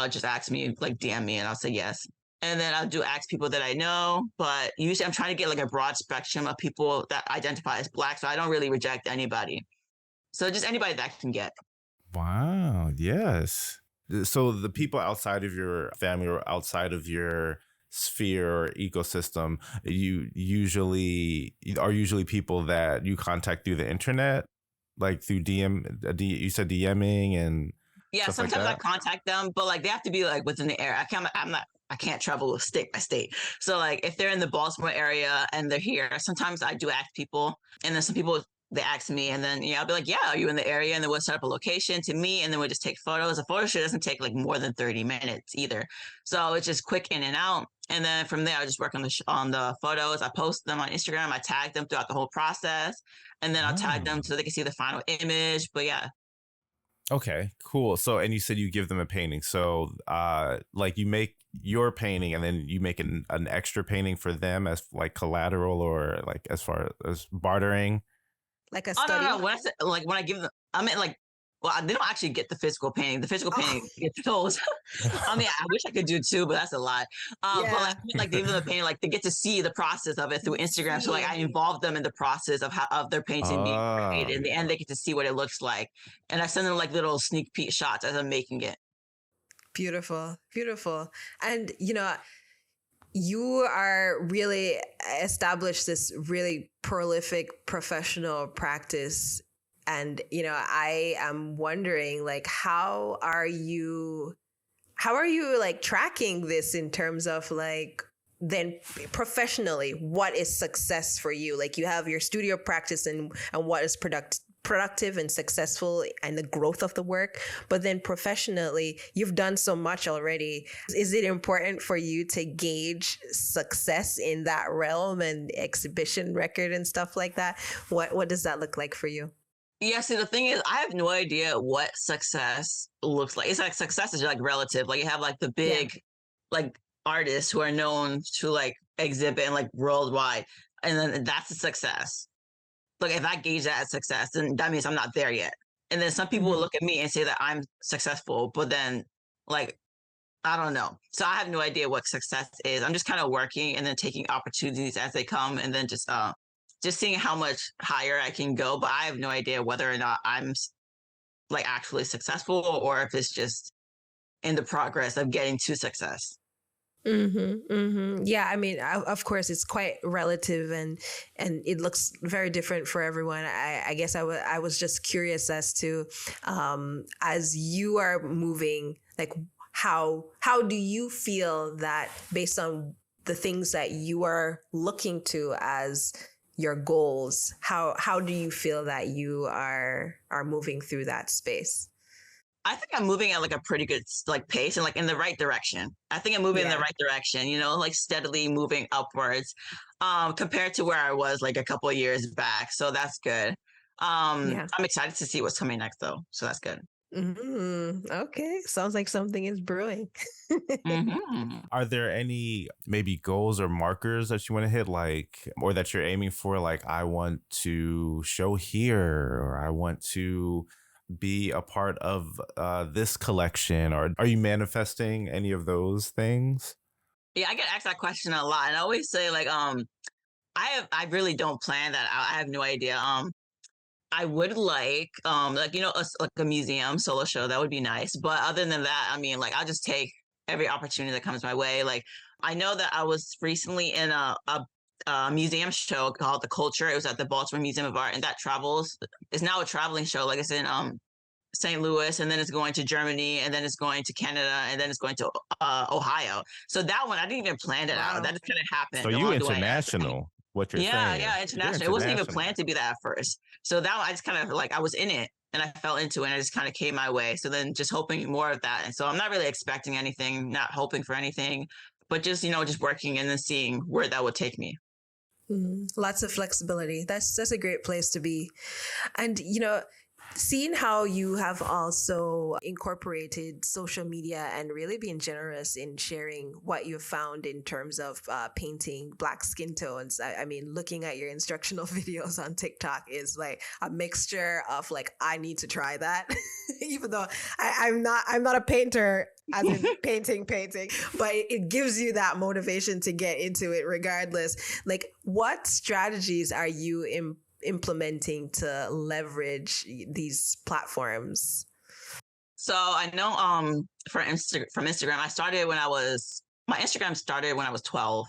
Speaker 5: just ask me, like DM me, and I'll say yes. And then I'll ask people that I know, but usually I'm trying to get like a broad spectrum of people that identify as Black, so I don't really reject anybody. So just anybody that can get.
Speaker 4: Wow. Yes. So the people outside of your family or outside of your sphere or ecosystem, you are usually people that you contact through the internet, like through you said DMing and
Speaker 5: yeah. Sometimes I contact them, but like they have to be like within the area. I can't travel state by state. So like if they're in the Baltimore area and they're here, sometimes I do ask people, and then some people they ask me, and then I'll be like, yeah, are you in the area? And then we'll set up a location to meet, and then we'll just take photos. A photo shoot doesn't take like more than 30 minutes either, so it's just quick in and out. And then from there, I just work on the photos. I post them on Instagram. I tag them throughout the whole process, and then I'll tag them so they can see the final image. But yeah.
Speaker 4: Okay, cool. So, and you said you give them a painting. So, like you make your painting and then you make an extra painting for them as like collateral or like as far as bartering.
Speaker 6: Like a study?
Speaker 5: No. When I give them, I mean like, well, they don't actually get the physical painting. The physical painting gets sold. I mean, I wish I could do too, but that's a lot. But like they give them a painting, like they get to see the process of it through Instagram. So like I involve them in the process of their painting being created. In the end, they get to see what it looks like, and I send them like little sneak peek shots as I'm making it.
Speaker 6: Beautiful, beautiful, and you are really established this really prolific professional practice. And, I am wondering, like, how are you like tracking this in terms of like, then professionally, what is success for you? Like you have your studio practice and what is productive and successful and the growth of the work. But then professionally, you've done so much already. Is it important for you to gauge success in that realm and exhibition record and stuff like that? What does that look like for you?
Speaker 5: Yeah, see, the thing is, I have no idea what success looks like. It's like success is like relative. Like you have like the big, like artists who are known to like exhibit and like worldwide, and then that's a success. Like if I gauge that as success, then that means I'm not there yet. And then some people will look at me and say that I'm successful, but then like I don't know. So I have no idea what success is. I'm just kind of working and then taking opportunities as they come, and then just seeing how much higher I can go. But I have no idea whether or not I'm like actually successful or if it's just in the progress of getting to success.
Speaker 6: Yeah, I mean, of course, it's quite relative, and it looks very different for everyone. I guess I was just curious as to, as you are moving, like how do you feel that based on the things that you are looking to as your goals, how do you feel that you are moving through that space?
Speaker 5: I think I'm moving at like a pretty good like pace and like in the right direction. I think I'm moving in the right direction, like steadily moving upwards compared to where I was like a couple of years back. So that's good. I'm excited to see what's coming next though. So that's good.
Speaker 6: Okay. Sounds like something is brewing.
Speaker 4: Are there any maybe goals or markers that you want to hit, like, or that you're aiming for? Like, I want to show here, or I want to be a part of this collection, or are you manifesting any of those things?
Speaker 5: Yeah, I get asked that question a lot, and I always say like, I really don't plan that. I have no idea. I would like a museum solo show. That would be nice. But other than that, I mean, like I'll just take every opportunity that comes my way. Like I know that I was recently in a museum show called The Culture. It was at the Baltimore Museum of Art, and that travels. It's now a traveling show. Like it's in St. Louis, and then it's going to Germany, and then it's going to Canada, and then it's going to Ohio. So that one, I didn't even plan it out. That just kind of happened.
Speaker 4: So you
Speaker 5: along the way.
Speaker 4: international, what you're saying.
Speaker 5: Yeah, international. It wasn't even planned to be that at first. So that one, I just kind of like, I was in it and I fell into it and it just kind of came my way. So then just hoping more of that. And so I'm not really expecting anything, not hoping for anything, but just, just working and then seeing where that would take me.
Speaker 1: Lots of flexibility. That's a great place to be. And, seeing how you have also incorporated social media and really being generous in sharing what you've found in terms of painting Black skin tones. I mean, looking at your instructional videos on TikTok is like a mixture of like, I need to try that, even though I'm not a painter as in painting, but it gives you that motivation to get into it regardless. Like, what strategies are you implementing to leverage these platforms?
Speaker 5: So I know from Instagram, my Instagram started when I was 12.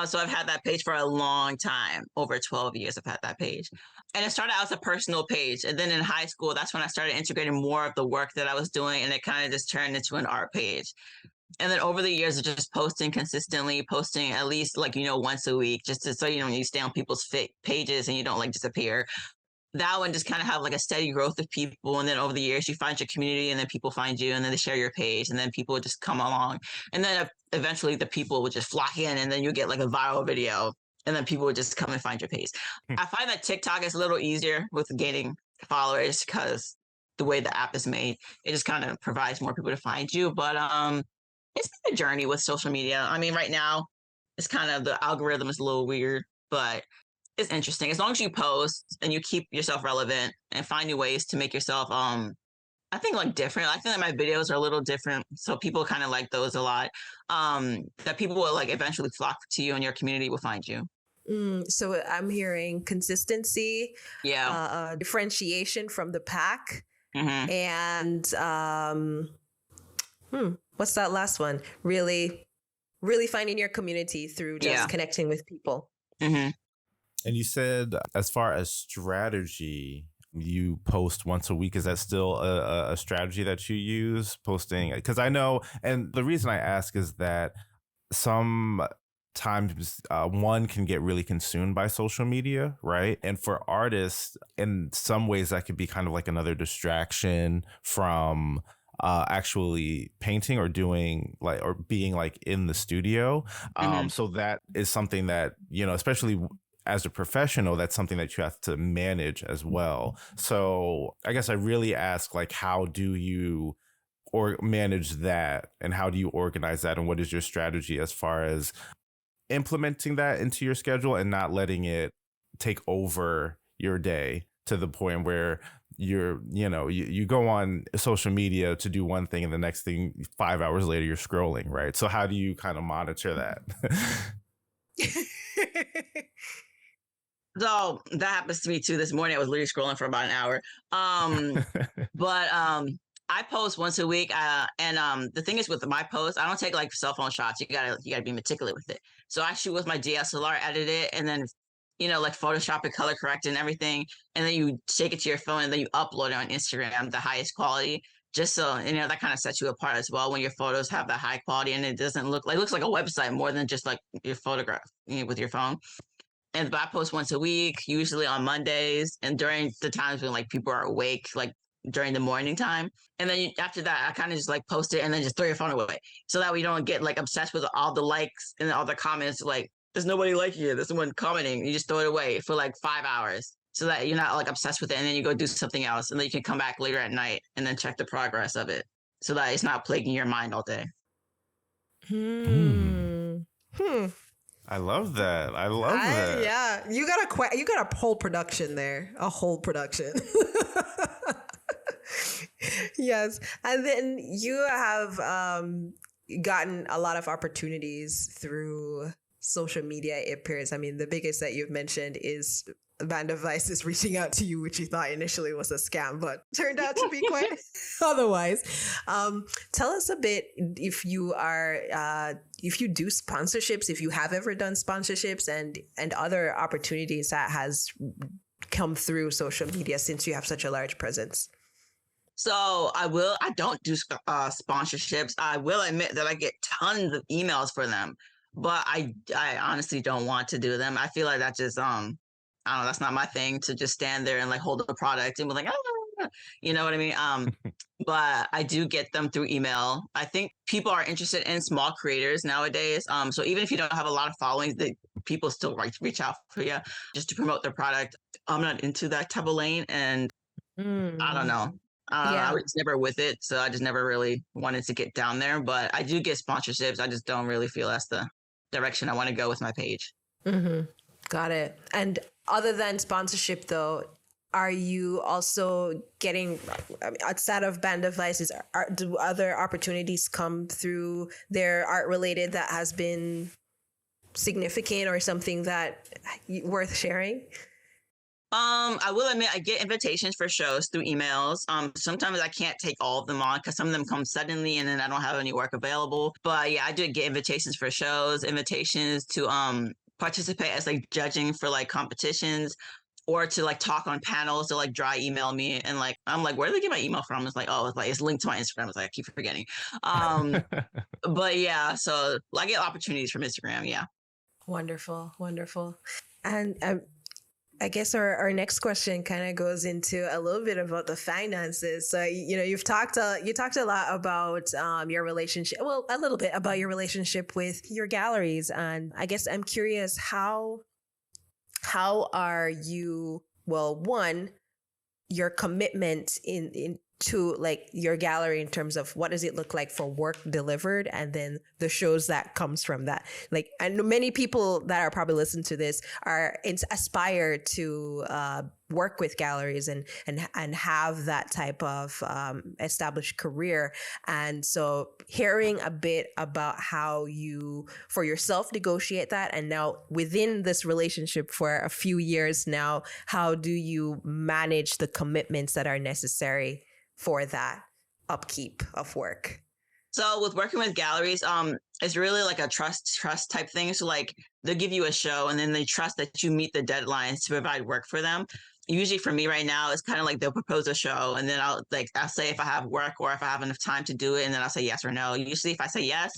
Speaker 5: So I've had that page for a long time, over 12 years I've had that page. And it started out as a personal page. And then in high school, that's when I started integrating more of the work that I was doing. And it kind of just turned into an art page. And then over the years of just posting consistently, posting at least once a week, just so you stay on people's pages and you don't like disappear. That one just kind of have like a steady growth of people. And then over the years, you find your community and then people find you and then they share your page and then people would just come along. And then eventually the people would just flock in and then you get like a viral video and then people would just come and find your page. I find that TikTok is a little easier with gaining followers because the way the app is made, it just kind of provides more people to find you. But it's been a journey with social media. I mean, right now, it's kind of the algorithm is a little weird, but it's interesting. As long as you post and you keep yourself relevant and find new ways to make yourself, I think like different. I think that my videos are a little different. So people kind of like those a lot. That people will like eventually flock to you and your community will find you.
Speaker 1: So I'm hearing consistency, differentiation from the pack, and what's that last one? Really, really finding your community through just connecting with people.
Speaker 4: And you said, as far as strategy, you post once a week. Is that still a strategy that you use, posting? Because I know, and the reason I ask is that sometimes one can get really consumed by social media, right? And for artists, in some ways, that could be kind of like another distraction from actually painting or doing like or being like in the studio. So that is something that, especially as a professional, that's something that you have to manage as well. So I guess I really ask, like, how do you manage that and how do you organize that? And what is your strategy as far as implementing that into your schedule and not letting it take over your day to the point where you go on social media to do one thing and the next thing 5 hours later you're scrolling, right? So how do you kind of monitor that?
Speaker 5: So that happens to me too. This morning I was literally scrolling for about an hour. But I post once a week, and the thing is with my posts, I don't take like cell phone shots. You gotta be meticulous with it. So I shoot with my DSLR, edit it, and then like Photoshop it, color correct and everything, and then you take it to your phone and then you upload it on Instagram, the highest quality. Just so that kind of sets you apart as well when your photos have that high quality and it doesn't looks like a website more than just like your photograph with your phone. And I post once a week, usually on Mondays and during the times when like people are awake, like during the morning time. And then after that, I kind of just like post it and then just throw your phone away so that we don't get like obsessed with all the likes and all the comments. Like there's nobody liking it. There's no one commenting. You just throw it away for like 5 hours so that you're not like obsessed with it. And then you go do something else and then you can come back later at night and then check the progress of it so that it's not plaguing your mind all day.
Speaker 4: I love that. I love that.
Speaker 1: Yeah, you got a whole production there. A whole production. Yes, and then you have gotten a lot of opportunities through social media. It appears. I mean, the biggest that you've mentioned is
Speaker 6: Band of Vices reaching out to you, which you thought initially was a scam, but turned out to be quite otherwise. Tell us a bit if you do sponsorships, if you have ever done sponsorships and other opportunities that has come through social media since you have such a large presence.
Speaker 5: So I don't do sponsorships. I will admit that I get tons of emails for them, but I honestly don't want to do them. I feel like that just, I don't know, that's not my thing to just stand there and like hold the product and be like, you know what I mean? But I do get them through email. I think people are interested in small creators nowadays. So even if you don't have a lot of followings, people still reach out for you just to promote their product. I'm not into that type of lane, and I don't know. I was never with it, so I just never really wanted to get down there. But I do get sponsorships. I just don't really feel that's the direction I want to go with my page.
Speaker 6: Mm-hmm. Got it. And other than sponsorship, though, are you also getting, outside of Band of Vices, do other opportunities come through their art related that has been significant or something that worth sharing?
Speaker 5: I will admit I get invitations for shows through emails. Sometimes I can't take all of them on because some of them come suddenly and then I don't have any work available. But yeah, I do get invitations for shows, invitations to participate as like judging for like competitions, or to like talk on panels. To like dry email me, and like I'm like, where did they get my email from? It's like, oh, it's linked to my Instagram. It's like I keep forgetting. But yeah, so I get opportunities from Instagram. Yeah.
Speaker 6: Wonderful. And I guess our next question kind of goes into a little bit about the finances. So, you talked a lot about your relationship. Well, a little bit about your relationship with your galleries. And I guess I'm curious, how are you, well, one, your commitment to like your gallery in terms of what does it look like for work delivered, and then the shows that comes from that. Like, I know many people that are probably listening to this aspire to work with galleries and have that type of established career. And so hearing a bit about how you for yourself negotiate that, and now within this relationship for a few years now, how do you manage the commitments that are necessary for that upkeep of work?
Speaker 5: So with working with galleries, it's really like a trust type thing. So like they'll give you a show and then they trust that you meet the deadlines to provide work for them. Usually for me right now, it's kind of like they'll propose a show and then I'll say if I have work or if I have enough time to do it, and then I'll say yes or no. Usually if I say yes,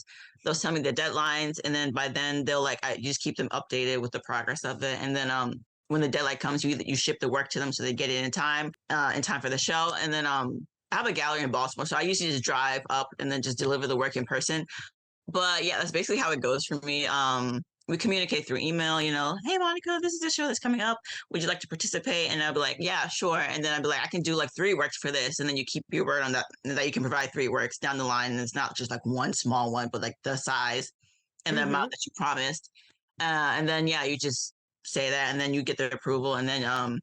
Speaker 5: they'll tell me the deadlines, and then by then they'll you just keep them updated with the progress of it. And then when the deadline comes, you ship the work to them so they get it in time for the show. And then I have a gallery in Baltimore, so I usually just drive up and then just deliver the work in person. But yeah, that's basically how it goes for me. We communicate through email, hey, Monica, this is the show that's coming up. Would you like to participate? And I'll be like, yeah, sure. And then I'll be like, I can do like 3 works for this. And then you keep your word on that you can provide 3 works down the line. And it's not just like one small one, but like the size and the amount that you promised. And then, yeah, you just say that, and then you get their approval, and then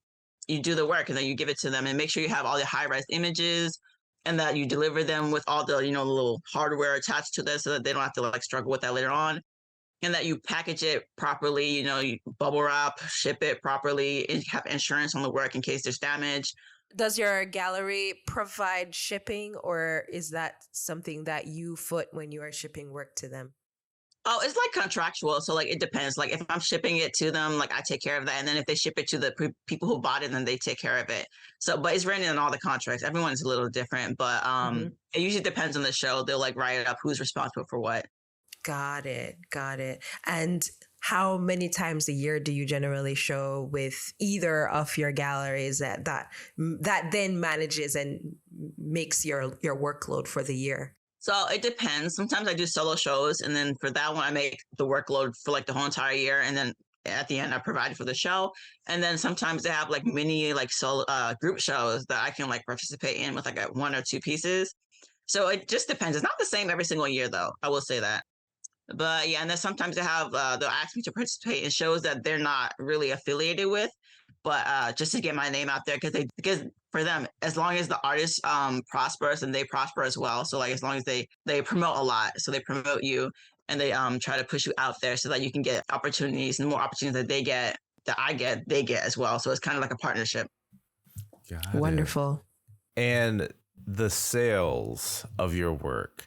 Speaker 5: you do the work, and then you give it to them, and make sure you have all the high-res images, and that you deliver them with all the the little hardware attached to this, so that they don't have to like struggle with that later on, and that you package it properly. You bubble wrap, ship it properly, and have insurance on the work in case there's damage.
Speaker 6: Does your gallery provide shipping, or is that something that you foot when you are shipping work to them?
Speaker 5: Oh, it's like contractual. So like, it depends. Like if I'm shipping it to them, like I take care of that. And then if they ship it to the people who bought it, then they take care of it. So, but it's written in all the contracts. Everyone's a little different, but it usually depends on the show. They'll like write up who's responsible for what.
Speaker 6: Got it. And how many times a year do you generally show with either of your galleries that then manages and makes your workload for the year?
Speaker 5: So it depends. Sometimes I do solo shows, and then for that one, I make the workload for like the whole entire year, and then at the end, I provide for the show. And then sometimes they have like mini like solo group shows that I can like participate in with like 1 or 2 pieces. So it just depends. It's not the same every single year, though. I will say that. But yeah, and then sometimes they have they'll ask me to participate in shows that they're not really affiliated with, but just to get my name out there, because for them, as long as the artist prospers, and they prosper as well. So like as long as they promote a lot, so they promote you, and they try to push you out there so that you can get opportunities, and the more opportunities that they get, that I get, they get as well. So it's kind of like a partnership.
Speaker 4: Got
Speaker 6: Wonderful.
Speaker 4: it. And the sales of your work,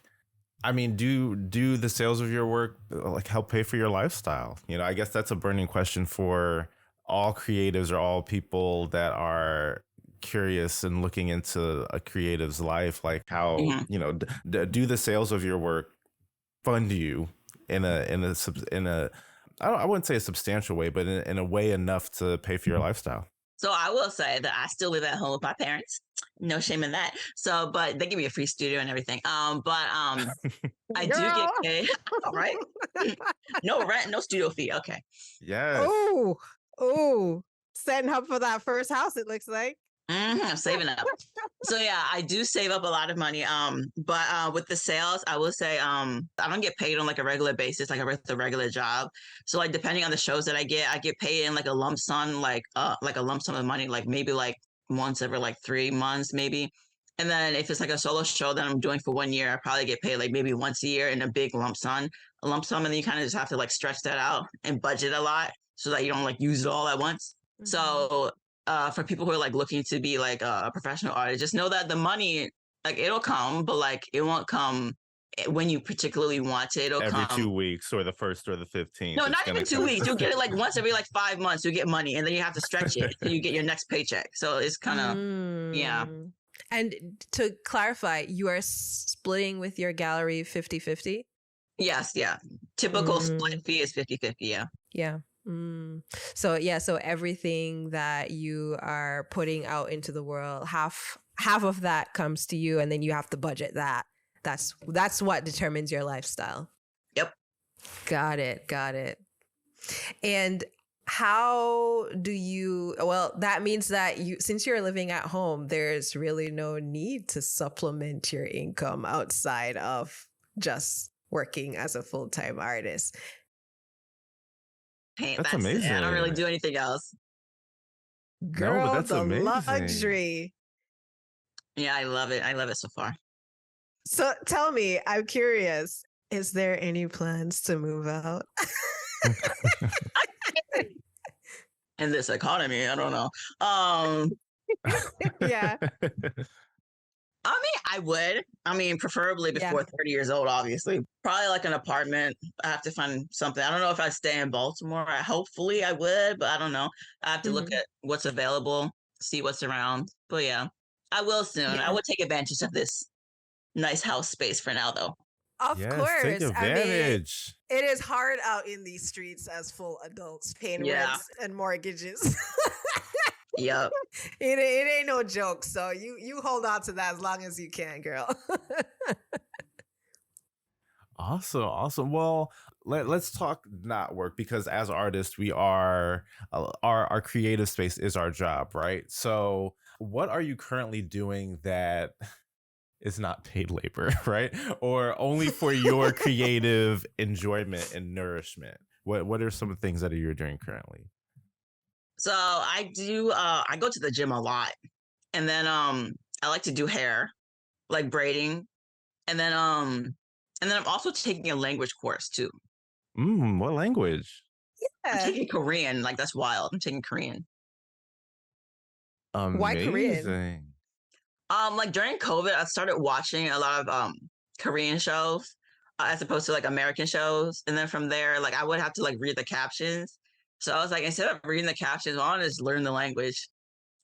Speaker 4: I mean, do the sales of your work like help pay for your lifestyle? You know, I guess that's a burning question for all creatives or all people that are curious and looking into a creative's life. Like how, you know, do the sales of your work fund you in a I wouldn't say a substantial way, but in a way enough to pay for your lifestyle?
Speaker 5: So I will say that I still live at home with my parents. No shame in that. So, but they give me a free studio and everything. I do get paid, right? No rent, no studio fee. Okay.
Speaker 4: Yes.
Speaker 6: Oh, setting up for that first house, it looks like.
Speaker 5: I'm saving up. So yeah, I do save up a lot of money. But with the sales, I will say I don't get paid on like a regular basis, like with a regular job. So like depending on the shows that I get paid in like a lump sum, like a lump sum of money, like maybe like once every like 3 months, maybe. And then if it's like a solo show that I'm doing for 1 year, I probably get paid like maybe once a year in a big lump sum. And then you kind of just have to like stretch that out and budget a lot so that you don't like use it all at once. Mm-hmm. So for people who are like looking to be like a professional artist, just know that the money, like it'll come, but like it won't come when you particularly want it. It'll
Speaker 4: every
Speaker 5: come
Speaker 4: 2 weeks or the 1st or the 15th.
Speaker 5: No, not even 2 weeks. You'll get it like once every like 5 months. You get money, and then you have to stretch it till you get your next paycheck. So it's kind of yeah.
Speaker 6: And to clarify, you are splitting with your gallery 50-50?
Speaker 5: Yes, yeah. Typical split fee is 50-50, yeah.
Speaker 6: Yeah. So everything that you are putting out into the world, half of that comes to you, and then you have to budget that. That's what determines your lifestyle.
Speaker 5: Yep.
Speaker 6: Got it. And how do you, well, that means that since you're living at home, there's really no need to supplement your income outside of just working as a full-time artist.
Speaker 4: That's amazing.
Speaker 5: I don't really do anything else.
Speaker 6: Girl,
Speaker 4: no, that's
Speaker 6: the
Speaker 4: amazing.
Speaker 6: luxury.
Speaker 5: Yeah, I love it. I love it so far.
Speaker 6: So tell me, I'm curious, is there any plans to move out?
Speaker 5: In this economy, I don't know.
Speaker 6: Yeah.
Speaker 5: I mean, I would. I mean, preferably before 30 years old, obviously. Probably like an apartment. I have to find something. I don't know if I stay in Baltimore. Hopefully I would, but I don't know. I have to look at what's available, see what's around. But yeah, I will soon. Yeah. I would take advantage of this nice house space for now, though.
Speaker 6: Of course.
Speaker 4: Take advantage.
Speaker 6: I mean, it is hard out in these streets as full adults paying rents and mortgages.
Speaker 5: Yep.
Speaker 6: It ain't no joke. So you hold on to that as long as you can, girl.
Speaker 4: Awesome. Well, let's talk not work, because as artists, we are our creative space is our job, right? So what are you currently doing that is not paid labor, right? Or only for your creative enjoyment and nourishment? What are some of the things that you're doing currently?
Speaker 5: So I do, I go to the gym a lot, and then I like to do hair, like braiding, and then I'm also taking a language course too.
Speaker 4: What language?
Speaker 5: Yeah. I'm taking Korean. Like that's wild. I'm taking Korean.
Speaker 4: Amazing.
Speaker 6: Why Korean?
Speaker 5: Like during COVID, I started watching a lot of Korean shows as opposed to like American shows, and then from there, like I would have to like read the captions. So I was like, instead of reading the captions, I want to just learn the language.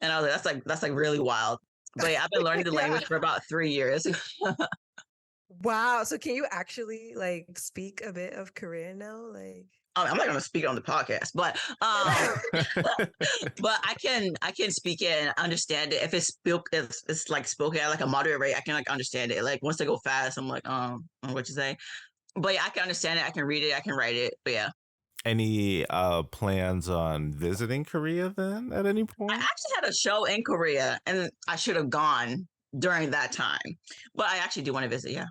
Speaker 5: And I was like, that's like really wild. But yeah, I've been learning the language for about 3 years.
Speaker 6: Wow. So can you actually like speak a bit of Korean now? Like,
Speaker 5: I'm not going to speak on the podcast, but but I can speak it and understand it. If it's like spoken at like a moderate rate, I can like understand it. Like once I go fast, I'm like, what you say? But yeah, I can understand it. I can read it. I can write it. But yeah.
Speaker 4: Any plans on visiting Korea then at any point?
Speaker 5: I actually had a show in Korea, and I should have gone during that time. But I actually do want to visit, yeah.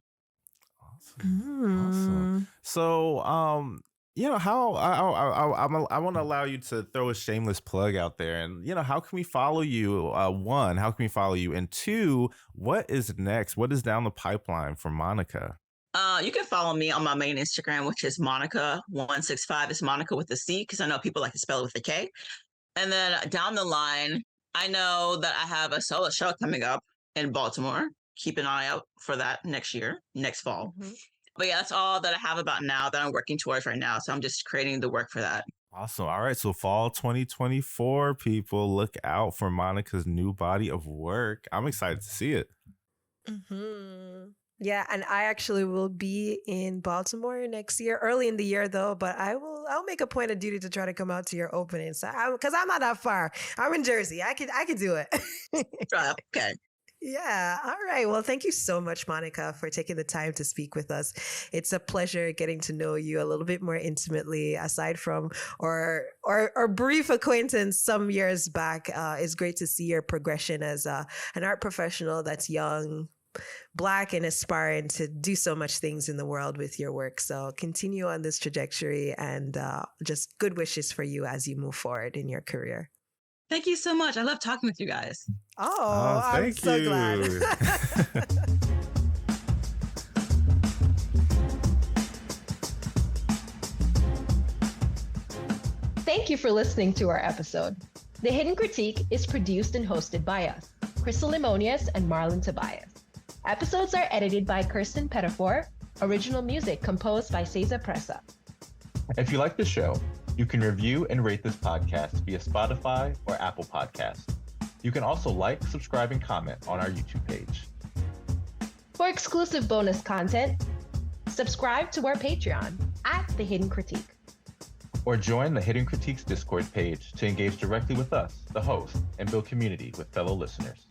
Speaker 4: Awesome. So, you know, how I want to allow you to throw a shameless plug out there, and you know, how can we follow you? One, how can we follow you? And two, what is next? What is down the pipeline for Monica?
Speaker 5: You can follow me on my main Instagram, which is Monica165. It's Monica with a C because I know people like to spell it with a K. And then down the line, I know that I have a solo show coming up in Baltimore. Keep an eye out for that next fall. Mm-hmm. But yeah, that's all that I have about now that I'm working towards right now. So I'm just creating the work for that.
Speaker 4: Awesome. All right. So fall 2024, people, look out for Monica's new body of work. I'm excited to see it.
Speaker 6: Mm-hmm. Yeah, and I actually will be in Baltimore next year, early in the year though. But I'll make a point of duty to try to come out to your opening, so because I'm not that far. I'm in Jersey. I could do it.
Speaker 5: Okay.
Speaker 6: Yeah. All right. Well, thank you so much, Monica, for taking the time to speak with us. It's a pleasure getting to know you a little bit more intimately, aside from our brief acquaintance some years back. It's great to see your progression as an art professional that's young, Black, and aspiring to do so much things in the world with your work. So continue on this trajectory, and just good wishes for you as you move forward in your career.
Speaker 5: Thank you so much. I love talking with you guys.
Speaker 6: Oh, I'm so glad.
Speaker 3: Thank you for listening to our episode. The Hidden Critique is produced and hosted by us, Krystle Lemonias and Marlon Tobias. Episodes are edited by Kirsten Pettifor. Original music composed by Cesar Presa.
Speaker 2: If you like the show, you can review and rate this podcast via Spotify or Apple Podcasts. You can also like, subscribe, and comment on our YouTube page.
Speaker 3: For exclusive bonus content, subscribe to our Patreon at The Hidden Critique.
Speaker 2: Or join the Hidden Critiques Discord page to engage directly with us, the host, and build community with fellow listeners.